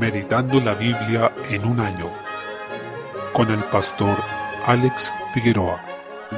Meditando la Biblia en un año, con el pastor Alex Figueroa.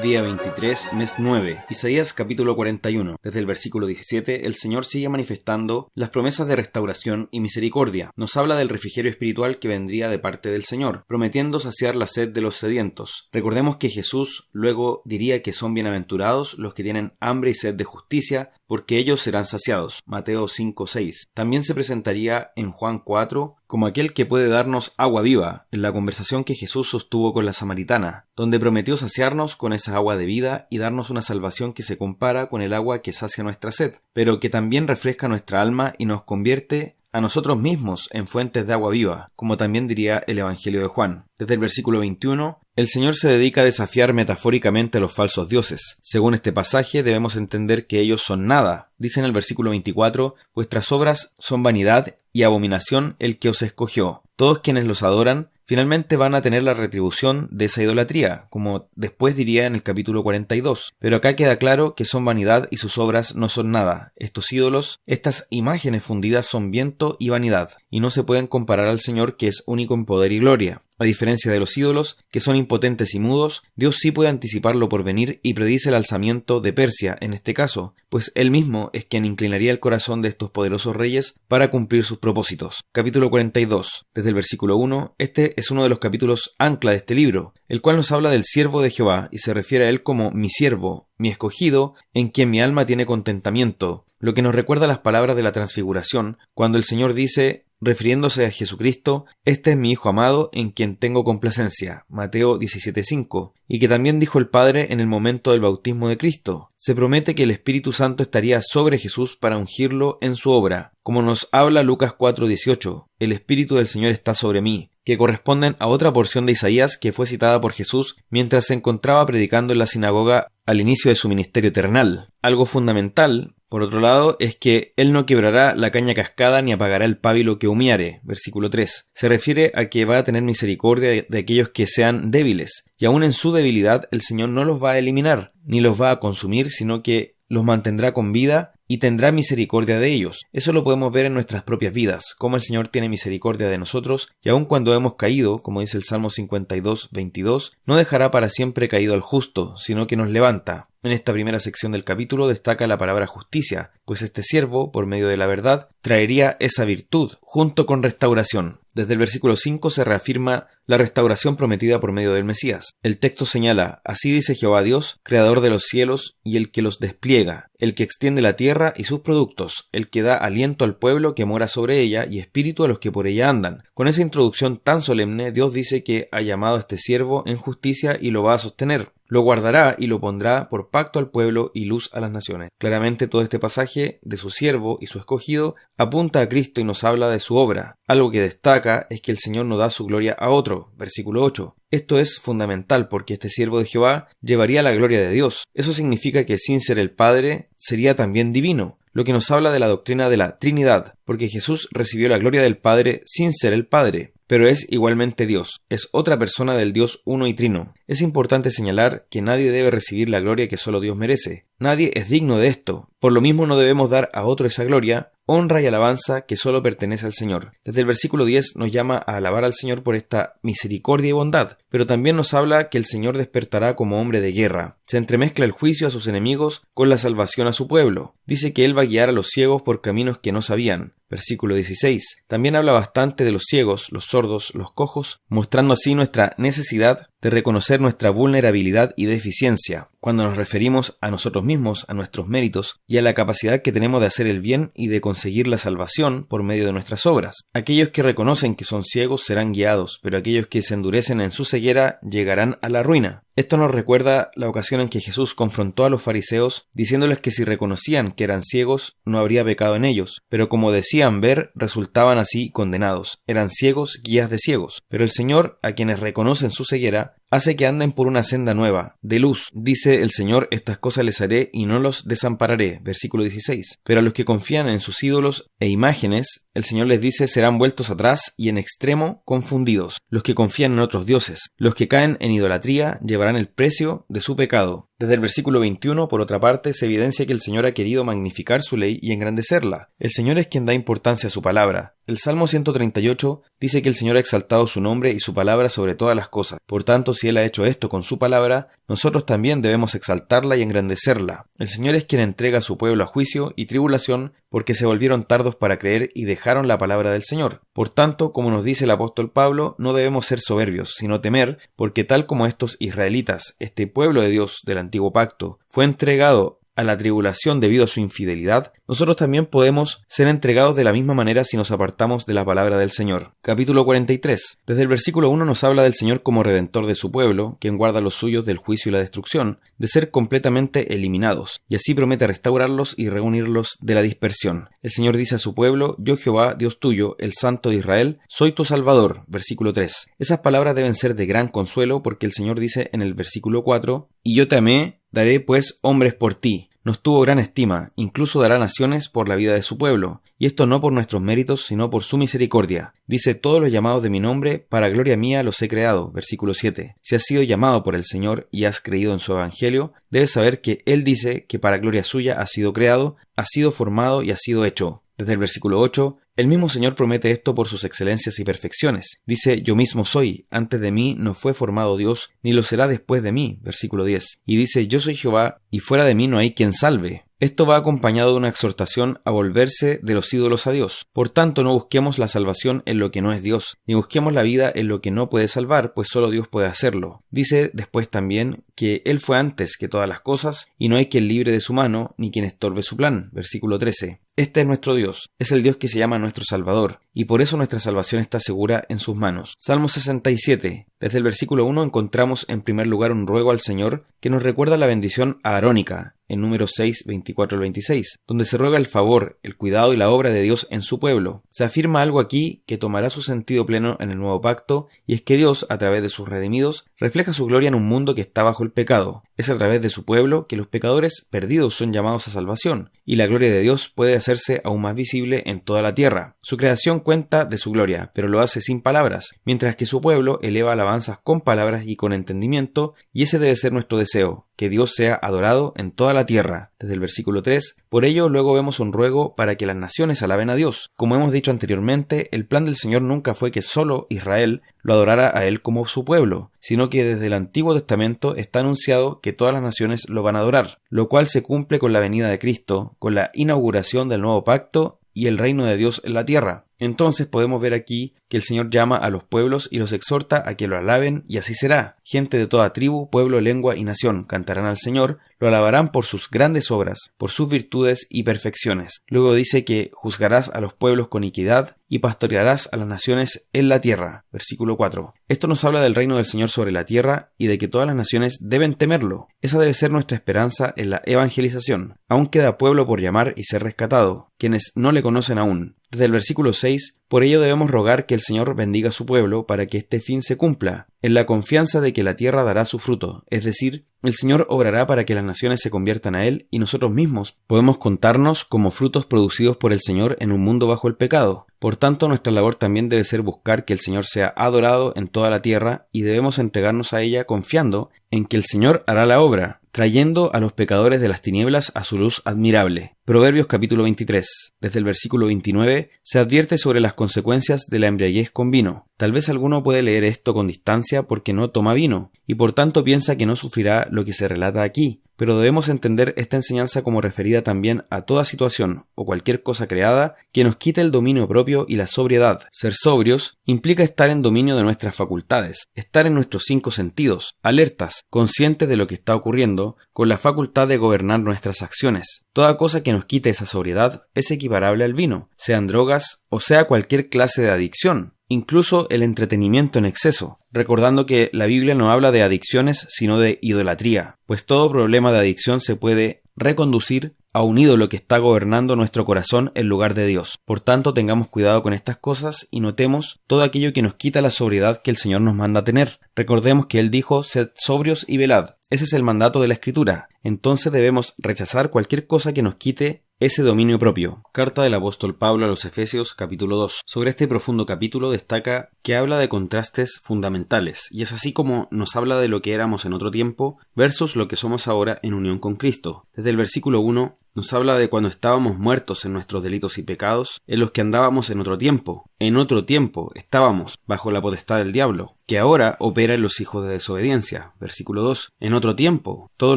Día 23, mes 9, Isaías capítulo 41. Desde el versículo 17, el Señor sigue manifestando las promesas de restauración y misericordia. Nos habla del refrigerio espiritual que vendría de parte del Señor, prometiendo saciar la sed de los sedientos. Recordemos que Jesús luego diría que son bienaventurados los que tienen hambre y sed de justicia, porque ellos serán saciados. Mateo 5:6. También se presentaría en Juan 4 como aquel que puede darnos agua viva, en la conversación que Jesús sostuvo con la samaritana, donde prometió saciarnos con esa agua de vida y darnos una salvación que se compara con el agua que sacia nuestra sed, pero que también refresca nuestra alma y nos convierte a nosotros mismos en fuentes de agua viva, como también diría el Evangelio de Juan. Desde el versículo 21, el Señor se dedica a desafiar metafóricamente a los falsos dioses. Según este pasaje, debemos entender que ellos son nada. Dice en el versículo 24, vuestras obras son vanidad y abominación el que os escogió. Todos quienes los adoran finalmente van a tener la retribución de esa idolatría, como después diría en el capítulo 42. Pero acá queda claro que son vanidad y sus obras no son nada. Estos ídolos, estas imágenes fundidas son viento y vanidad, y no se pueden comparar al Señor que es único en poder y gloria. A diferencia de los ídolos, que son impotentes y mudos, Dios sí puede anticipar lo por venir y predice el alzamiento de Persia en este caso, pues Él mismo es quien inclinaría el corazón de estos poderosos reyes para cumplir sus propósitos. Capítulo 42. Desde el versículo 1, este es uno de los capítulos ancla de este libro, el cual nos habla del siervo de Jehová y se refiere a él como mi siervo, mi escogido, en quien mi alma tiene contentamiento, lo que nos recuerda las palabras de la transfiguración, cuando el Señor dice, refiriéndose a Jesucristo, este es mi Hijo amado en quien tengo complacencia, Mateo 17:5, y que también dijo el Padre en el momento del bautismo de Cristo. Se promete que el Espíritu Santo estaría sobre Jesús para ungirlo en su obra, como nos habla Lucas 4:18, el Espíritu del Señor está sobre mí, que corresponden a otra porción de Isaías que fue citada por Jesús mientras se encontraba predicando en la sinagoga al inicio de su ministerio terrenal. Algo fundamental, por otro lado, es que Él no quebrará la caña cascada ni apagará el pábilo que humeare, versículo 3. Se refiere a que va a tener misericordia de aquellos que sean débiles, y aún en su debilidad el Señor no los va a eliminar, ni los va a consumir, sino que los mantendrá con vida y tendrá misericordia de ellos. Eso lo podemos ver en nuestras propias vidas, cómo el Señor tiene misericordia de nosotros, y aun cuando hemos caído, como dice el Salmo 52:22, no dejará para siempre caído al justo, sino que nos levanta. En esta primera sección del capítulo destaca la palabra justicia, pues este siervo, por medio de la verdad, traería esa virtud, junto con restauración. Desde el versículo 5 se reafirma la restauración prometida por medio del Mesías. El texto señala, así dice Jehová Dios, creador de los cielos y el que los despliega, el que extiende la tierra y sus productos, el que da aliento al pueblo que mora sobre ella y espíritu a los que por ella andan. Con esa introducción tan solemne, Dios dice que ha llamado a este siervo en justicia y lo va a sostener. Lo guardará y lo pondrá por pacto al pueblo y luz a las naciones. Claramente todo este pasaje de su siervo y su escogido apunta a Cristo y nos habla de su obra. Algo que destaca es que el Señor no da su gloria a otro. Versículo 8. Esto es fundamental porque este siervo de Jehová llevaría la gloria de Dios. Eso significa que sin ser el Padre sería también divino, lo que nos habla de la doctrina de la Trinidad, porque Jesús recibió la gloria del Padre sin ser el Padre, pero es igualmente Dios, es otra persona del Dios uno y trino. Es importante señalar que nadie debe recibir la gloria que solo Dios merece. Nadie es digno de esto. Por lo mismo no debemos dar a otro esa gloria, honra y alabanza que solo pertenece al Señor. Desde el versículo 10 nos llama a alabar al Señor por esta misericordia y bondad, pero también nos habla que el Señor despertará como hombre de guerra. Se entremezcla el juicio a sus enemigos con la salvación a su pueblo. Dice que Él va a guiar a los ciegos por caminos que no sabían. Versículo 16. También habla bastante de los ciegos, los sordos, los cojos, mostrando así nuestra necesidad de reconocer nuestra vulnerabilidad y deficiencia, cuando nos referimos a nosotros mismos, a nuestros méritos y a la capacidad que tenemos de hacer el bien y de conseguir la salvación por medio de nuestras obras. Aquellos que reconocen que son ciegos serán guiados, pero aquellos que se endurecen en su ceguera llegarán a la ruina. Esto nos recuerda la ocasión en que Jesús confrontó a los fariseos diciéndoles que si reconocían que eran ciegos no habría pecado en ellos, pero como decían ver, resultaban así condenados. Eran ciegos, guías de ciegos. Pero el Señor, a quienes reconocen su ceguera, hace que anden por una senda nueva, de luz. Dice el Señor, estas cosas les haré y no los desampararé. Versículo 16. Pero a los que confían en sus ídolos e imágenes, el Señor les dice, serán vueltos atrás y en extremo confundidos. Los que confían en otros dioses, los que caen en idolatría, llevarán el precio de su pecado. Desde el versículo 21, por otra parte, se evidencia que el Señor ha querido magnificar su ley y engrandecerla. El Señor es quien da importancia a su palabra. El Salmo 138 dice que el Señor ha exaltado su nombre y su palabra sobre todas las cosas. Por tanto, si Él ha hecho esto con su palabra, nosotros también debemos exaltarla y engrandecerla. El Señor es quien entrega a su pueblo a juicio y tribulación porque se volvieron tardos para creer y dejaron la palabra del Señor. Por tanto, como nos dice el apóstol Pablo, no debemos ser soberbios, sino temer, porque tal como estos israelitas, este pueblo de Dios del antiguo pacto, fue entregado a la tribulación debido a su infidelidad, nosotros también podemos ser entregados de la misma manera si nos apartamos de la palabra del Señor. Capítulo 43. Desde el versículo 1 nos habla del Señor como redentor de su pueblo, quien guarda a los suyos del juicio y la destrucción, de ser completamente eliminados, y así promete restaurarlos y reunirlos de la dispersión. El Señor dice a su pueblo: Yo Jehová, Dios tuyo, el Santo de Israel, soy tu Salvador. Versículo 3. Esas palabras deben ser de gran consuelo porque el Señor dice en el versículo 4: Y yo te amé, daré pues hombres por ti. Nos tuvo gran estima, incluso dará naciones por la vida de su pueblo, y esto no por nuestros méritos, sino por su misericordia. Dice: todos los llamados de mi nombre, para gloria mía los he creado. Versículo 7. Si has sido llamado por el Señor y has creído en su evangelio, debes saber que Él dice que para gloria suya has sido creado, has sido formado y has sido hecho. Desde el versículo 8, el mismo Señor promete esto por sus excelencias y perfecciones. Dice: yo mismo soy, antes de mí no fue formado Dios, ni lo será después de mí. Versículo 10. Y dice: yo soy Jehová, y fuera de mí no hay quien salve. Esto va acompañado de una exhortación a volverse de los ídolos a Dios. Por tanto, no busquemos la salvación en lo que no es Dios, ni busquemos la vida en lo que no puede salvar, pues solo Dios puede hacerlo. Dice después también que Él fue antes que todas las cosas, y no hay quien libre de su mano, ni quien estorbe su plan. Versículo 13. Este es nuestro Dios, es el Dios que se llama nuestro Salvador, y por eso nuestra salvación está segura en sus manos. Salmo 67. Desde el versículo 1 encontramos en primer lugar un ruego al Señor que nos recuerda la bendición aarónica, en números 6, 24 al 26, donde se ruega el favor, el cuidado y la obra de Dios en su pueblo. Se afirma algo aquí que tomará su sentido pleno en el nuevo pacto, y es que Dios, a través de sus redimidos, refleja su gloria en un mundo que está bajo el pecado. Es a través de su pueblo que los pecadores perdidos son llamados a salvación, y la gloria de Dios puede hacerse aún más visible en toda la tierra. Su creación cuenta de su gloria, pero lo hace sin palabras, mientras que su pueblo eleva alabanzas con palabras y con entendimiento, y ese debe ser nuestro deseo, que Dios sea adorado en toda la tierra. Desde el versículo 3, por ello luego vemos un ruego para que las naciones alaben a Dios. Como hemos dicho anteriormente, el plan del Señor nunca fue que solo Israel lo adorara a Él como su pueblo, sino que desde el Antiguo Testamento está anunciado que todas las naciones lo van a adorar, lo cual se cumple con la venida de Cristo, con la inauguración del nuevo pacto y el reino de Dios en la tierra. Entonces podemos ver aquí que el Señor llama a los pueblos y los exhorta a que lo alaben, y así será. Gente de toda tribu, pueblo, lengua y nación cantarán al Señor, lo alabarán por sus grandes obras, por sus virtudes y perfecciones. Luego dice que juzgarás a los pueblos con equidad y pastorearás a las naciones en la tierra. Versículo 4. Esto nos habla del reino del Señor sobre la tierra y de que todas las naciones deben temerlo. Esa debe ser nuestra esperanza en la evangelización. Aún queda pueblo por llamar y ser rescatado, quienes no le conocen aún. Desde el versículo 6, por ello debemos rogar que el Señor bendiga a su pueblo para que este fin se cumpla, en la confianza de que la tierra dará su fruto, es decir, el Señor obrará para que las naciones se conviertan a Él y nosotros mismos podemos contarnos como frutos producidos por el Señor en un mundo bajo el pecado. Por tanto, nuestra labor también debe ser buscar que el Señor sea adorado en toda la tierra y debemos entregarnos a ella confiando en que el Señor hará la obra, trayendo a los pecadores de las tinieblas a su luz admirable. Proverbios capítulo 23. Desde el versículo 29 se advierte sobre las consecuencias de la embriaguez con vino. Tal vez alguno puede leer esto con distancia porque no toma vino, y por tanto piensa que no sufrirá lo que se relata aquí. Pero debemos entender esta enseñanza como referida también a toda situación o cualquier cosa creada que nos quite el dominio propio y la sobriedad. Ser sobrios implica estar en dominio de nuestras facultades, estar en nuestros 5 sentidos, alertas, conscientes de lo que está ocurriendo, con la facultad de gobernar nuestras acciones. Toda cosa que nos quite esa sobriedad es equiparable al vino, sean drogas o sea cualquier clase de adicción. Incluso el entretenimiento en exceso, recordando que la Biblia no habla de adicciones sino de idolatría, pues todo problema de adicción se puede reconducir a un ídolo que está gobernando nuestro corazón en lugar de Dios. Por tanto, tengamos cuidado con estas cosas y notemos todo aquello que nos quita la sobriedad que el Señor nos manda a tener. Recordemos que Él dijo: sed sobrios y velad. Ese es el mandato de la Escritura. Entonces debemos rechazar cualquier cosa que nos quite ese dominio propio. Carta del apóstol Pablo a los Efesios, capítulo 2. Sobre este profundo capítulo destaca que habla de contrastes fundamentales, y es así como nos habla de lo que éramos en otro tiempo versus lo que somos ahora en unión con Cristo. Desde el versículo 1 nos habla de cuando estábamos muertos en nuestros delitos y pecados, en los que andábamos en otro tiempo. En otro tiempo estábamos bajo la potestad del diablo, que ahora opera en los hijos de desobediencia. Versículo 2. En otro tiempo, todos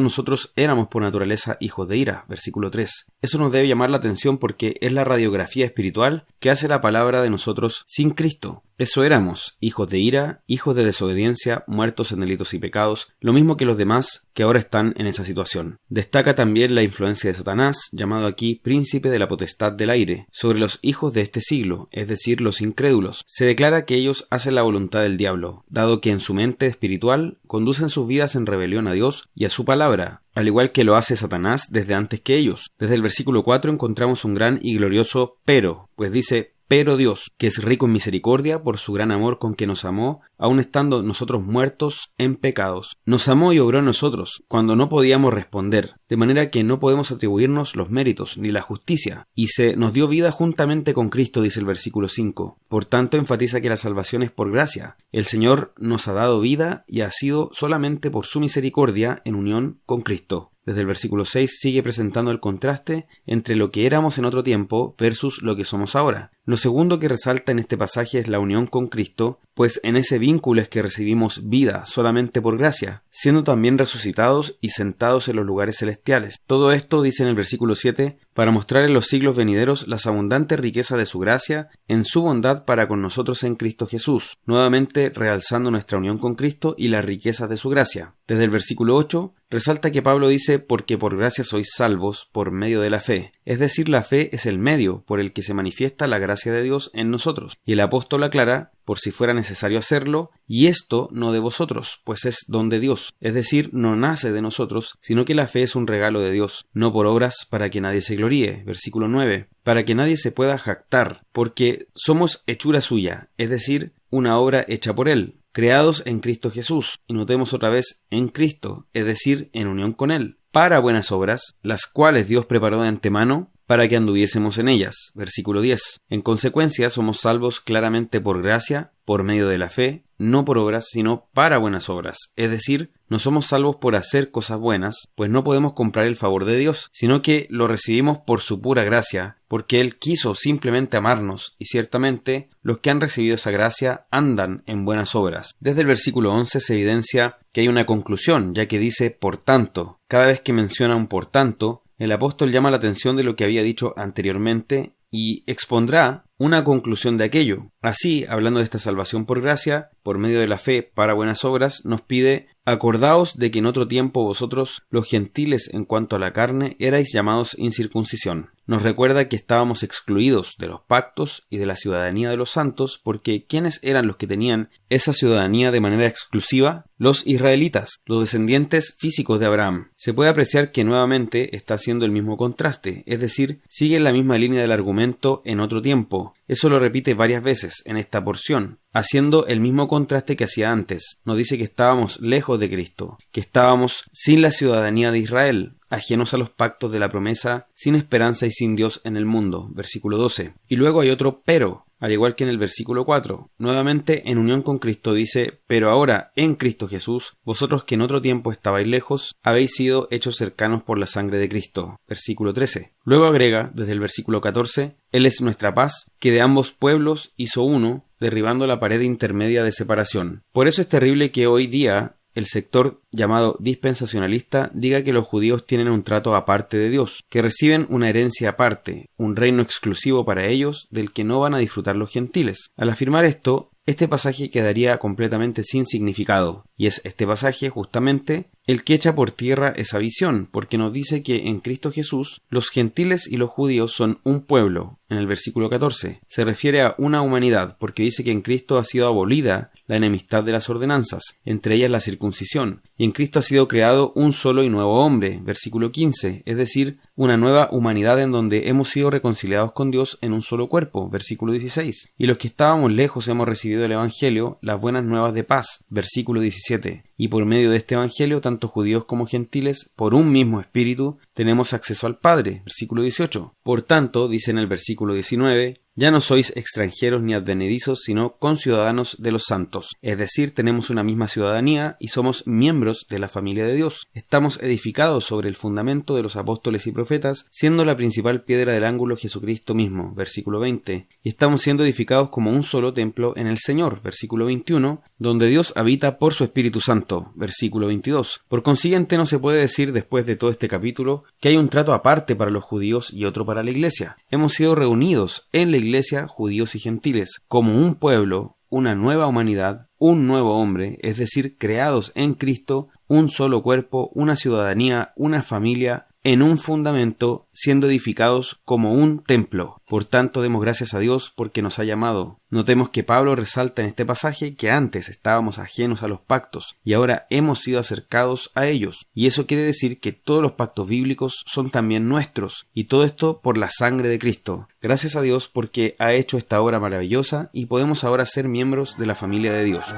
nosotros éramos por naturaleza hijos de ira. Versículo 3. Eso nos debe llamar la atención porque es la radiografía espiritual que hace la palabra de nosotros sin Cristo. Eso éramos, hijos de ira, hijos de desobediencia, muertos en delitos y pecados, lo mismo que los demás que ahora están en esa situación. Destaca también la influencia de Satanás, llamado aquí príncipe de la potestad del aire, sobre los hijos de este siglo, es decir, los incrédulos. Se declara que ellos hacen la voluntad del diablo, dado que en su mente espiritual conducen sus vidas en rebelión a Dios y a su palabra, al igual que lo hace Satanás desde antes que ellos. Desde el versículo 4 encontramos un gran y glorioso pero, pues dice: pero Dios, que es rico en misericordia por su gran amor con que nos amó, aun estando nosotros muertos en pecados. Nos amó y obró en nosotros, cuando no podíamos responder, de manera que no podemos atribuirnos los méritos ni la justicia, y se nos dio vida juntamente con Cristo, dice el versículo 5. Por tanto, enfatiza que la salvación es por gracia. El Señor nos ha dado vida y ha sido solamente por su misericordia en unión con Cristo. Desde el versículo 6 sigue presentando el contraste entre lo que éramos en otro tiempo versus lo que somos ahora. Lo segundo que resalta en este pasaje es la unión con Cristo, pues en ese vínculo es que recibimos vida solamente por gracia, siendo también resucitados y sentados en los lugares celestiales. Todo esto, dice en el versículo 7, para mostrar en los siglos venideros las abundantes riquezas de su gracia en su bondad para con nosotros en Cristo Jesús, nuevamente realzando nuestra unión con Cristo y las riquezas de su gracia. Desde el versículo 8 resalta que Pablo dice: porque por gracia sois salvos por medio de la fe. Es decir, la fe es el medio por el que se manifiesta la gracia de Dios en nosotros. Y el apóstol aclara, por si fuera necesario hacerlo, y esto no de vosotros, pues es don de Dios. Es decir, no nace de nosotros, sino que la fe es un regalo de Dios, no por obras para que nadie se gloríe. Versículo 9. Para que nadie se pueda jactar, porque somos hechura suya, es decir, una obra hecha por Él, creados en Cristo Jesús, y notemos otra vez en Cristo, es decir, en unión con Él, para buenas obras, las cuales Dios preparó de antemano para que anduviésemos en ellas. Versículo 10. En consecuencia, somos salvos claramente por gracia, por medio de la fe, no por obras, sino para buenas obras. Es decir, no somos salvos por hacer cosas buenas, pues no podemos comprar el favor de Dios, sino que lo recibimos por su pura gracia, porque Él quiso simplemente amarnos, y ciertamente los que han recibido esa gracia andan en buenas obras. Desde el versículo 11 se evidencia que hay una conclusión, ya que dice por tanto. Cada vez que menciona un por tanto, el apóstol llama la atención de lo que había dicho anteriormente y expondrá una conclusión de aquello. Así, hablando de esta salvación por gracia, por medio de la fe para buenas obras, nos pide: acordaos de que en otro tiempo vosotros, los gentiles en cuanto a la carne, erais llamados incircuncisión. Nos recuerda que estábamos excluidos de los pactos y de la ciudadanía de los santos, porque ¿quiénes eran los que tenían esa ciudadanía de manera exclusiva? Los israelitas, los descendientes físicos de Abraham. Se puede apreciar que nuevamente está haciendo el mismo contraste, es decir, sigue en la misma línea del argumento en otro tiempo. Eso lo repite varias veces en esta porción, haciendo el mismo contraste que hacía antes. Nos dice que estábamos lejos de Cristo, que estábamos sin la ciudadanía de Israel, ajenos a los pactos de la promesa, sin esperanza y sin Dios en el mundo. Versículo 12. Y luego hay otro pero, al igual que en el versículo 4. Nuevamente, en unión con Cristo dice: pero ahora, en Cristo Jesús, vosotros que en otro tiempo estabais lejos, habéis sido hechos cercanos por la sangre de Cristo. Versículo 13. Luego agrega, desde el versículo 14, Él es nuestra paz, que de ambos pueblos hizo uno, derribando la pared intermedia de separación. Por eso es terrible que hoy día el sector llamado dispensacionalista diga que los judíos tienen un trato aparte de Dios, que reciben una herencia aparte, un reino exclusivo para ellos del que no van a disfrutar los gentiles. Al afirmar esto, este pasaje quedaría completamente sin significado, y es este pasaje justamente el que echa por tierra esa visión, porque nos dice que en Cristo Jesús los gentiles y los judíos son un pueblo. En el versículo 14 se refiere a una humanidad, porque dice que en Cristo ha sido abolida la enemistad de las ordenanzas, entre ellas la circuncisión, y en Cristo ha sido creado un solo y nuevo hombre. Versículo 15, es decir, una nueva humanidad en donde hemos sido reconciliados con Dios en un solo cuerpo. Versículo 16, y los que estábamos lejos hemos recibido el Evangelio, las buenas nuevas de paz. Versículo 17, y por medio de este Evangelio tanto judíos como gentiles, por un mismo espíritu, tenemos acceso al Padre, versículo 18. Por tanto, dice en el versículo 19, ya no sois extranjeros ni advenedizos, sino conciudadanos de los santos. Es decir, tenemos una misma ciudadanía y somos miembros de la familia de Dios. Estamos edificados sobre el fundamento de los apóstoles y profetas, siendo la principal piedra del ángulo Jesucristo mismo, versículo 20. Y estamos siendo edificados como un solo templo en el Señor, versículo 21, donde Dios habita por su Espíritu Santo, versículo 22. Por consiguiente, no se puede decir después de todo este capítulo que hay un trato aparte para los judíos y otro para la Iglesia. Hemos sido reunidos en la Iglesia, judíos y gentiles, como un pueblo, una nueva humanidad, un nuevo hombre, es decir, creados en Cristo, un solo cuerpo, una ciudadanía, una familia, en un fundamento, siendo edificados como un templo. Por tanto, demos gracias a Dios porque nos ha llamado. Notemos que Pablo resalta en este pasaje que antes estábamos ajenos a los pactos y ahora hemos sido acercados a ellos. Y eso quiere decir que todos los pactos bíblicos son también nuestros, y todo esto por la sangre de Cristo. Gracias a Dios porque ha hecho esta obra maravillosa y podemos ahora ser miembros de la familia de Dios.